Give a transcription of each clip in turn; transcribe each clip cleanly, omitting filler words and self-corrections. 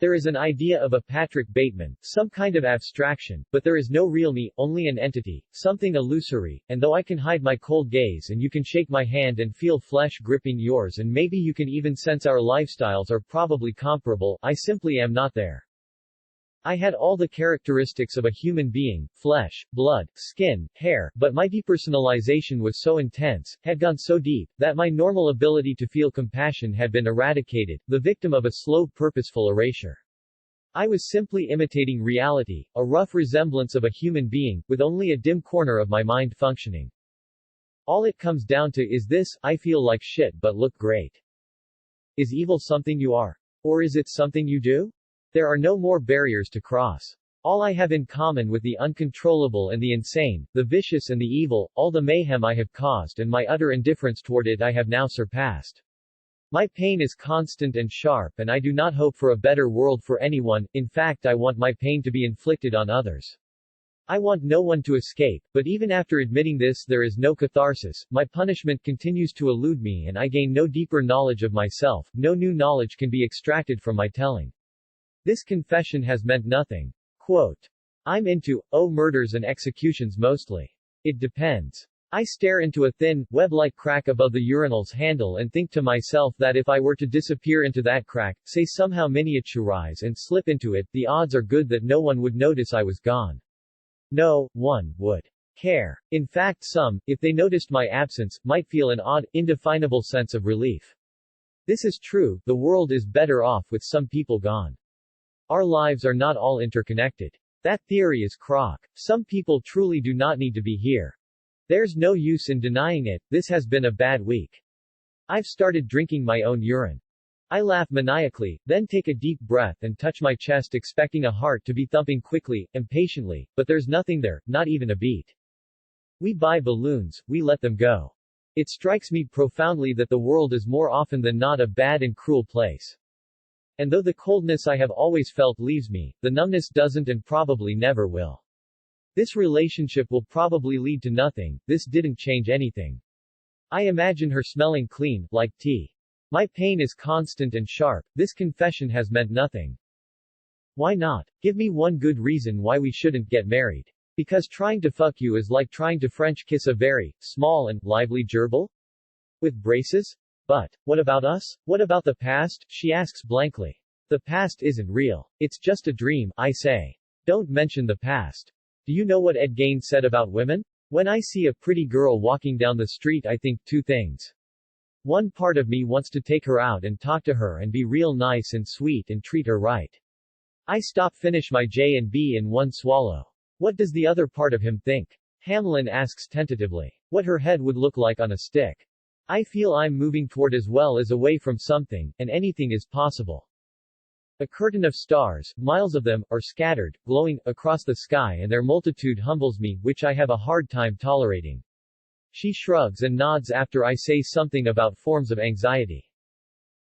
There is an idea of a Patrick Bateman, some kind of abstraction, but there is no real me, only an entity, something illusory, and though I can hide my cold gaze and you can shake my hand and feel flesh gripping yours and maybe you can even sense our lifestyles are probably comparable, I simply am not there. I had all the characteristics of a human being, flesh, blood, skin, hair, but my depersonalization was so intense, had gone so deep, that my normal ability to feel compassion had been eradicated, the victim of a slow purposeful erasure. I was simply imitating reality, a rough resemblance of a human being, with only a dim corner of my mind functioning. All it comes down to is this: I feel like shit but look great. Is evil something you are? Or is it something you do? There are no more barriers to cross. All I have in common with the uncontrollable and the insane, the vicious and the evil, all the mayhem I have caused and my utter indifference toward it I have now surpassed. My pain is constant and sharp and I do not hope for a better world for anyone, in fact I want my pain to be inflicted on others. I want no one to escape, but even after admitting this there is no catharsis, my punishment continues to elude me and I gain no deeper knowledge of myself, no new knowledge can be extracted from my telling. This confession has meant nothing. Quote. I'm into, murders and executions mostly. It depends. I stare into a thin, web-like crack above the urinal's handle and think to myself that if I were to disappear into that crack, say somehow miniaturize and slip into it, the odds are good that no one would notice I was gone. No one would care. In fact some, if they noticed my absence, might feel an odd, indefinable sense of relief. This is true, the world is better off with some people gone. Our lives are not all interconnected. That theory is crock. Some people truly do not need to be here. There's no use in denying it, this has been a bad week. I've started drinking my own urine. I laugh maniacally, then take a deep breath and touch my chest expecting a heart to be thumping quickly, impatiently, but there's nothing there, not even a beat. We buy balloons, we let them go. It strikes me profoundly that the world is more often than not a bad and cruel place. And though the coldness I have always felt leaves me, the numbness doesn't and probably never will. This relationship will probably lead to nothing, this didn't change anything. I imagine her smelling clean, like tea. My pain is constant and sharp, this confession has meant nothing. Why not? Give me one good reason why we shouldn't get married. Because trying to fuck you is like trying to French kiss a very, small and, lively gerbil? With braces? But, what about us? What about the past? She asks blankly. The past isn't real. It's just a dream, I say. Don't mention the past. Do you know what Ed Gain said about women? When I see a pretty girl walking down the street I think two things. One part of me wants to take her out and talk to her and be real nice and sweet and treat her right. I finish my J and B in one swallow. What does the other part of him think? Hamlin asks tentatively. What her head would look like on a stick. I feel I'm moving toward as well as away from something, and anything is possible. A curtain of stars, miles of them, are scattered, glowing, across the sky and their multitude humbles me, which I have a hard time tolerating. She shrugs and nods after I say something about forms of anxiety.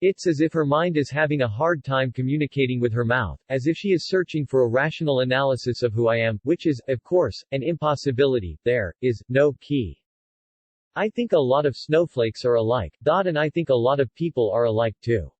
It's as if her mind is having a hard time communicating with her mouth, as if she is searching for a rational analysis of who I am, which is, of course, an impossibility. There is no key. I think a lot of snowflakes are alike, and I think a lot of people are alike too.